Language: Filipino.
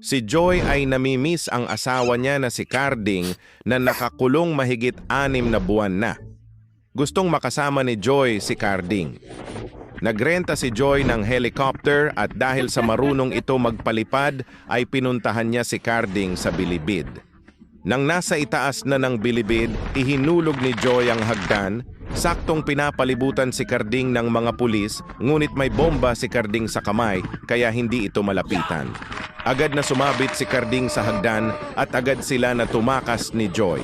Si Joy ay namimiss ang asawa niya na si Carding na nakakulong mahigit 6 na buwan na. Gustong makasama ni Joy si Carding. Nagrenta si Joy ng helicopter at dahil sa marunong ito magpalipad ay pinuntahan niya si Carding sa bilibid. Nang nasa itaas na ng bilibid, ihinulog ni Joy ang hagdan. Saktong pinapalibutan si Carding ng mga pulis, ngunit may bomba si Carding sa kamay kaya hindi ito malapitan. Agad na sumabit si Carding sa hagdan at agad sila na tumakas ni Joy.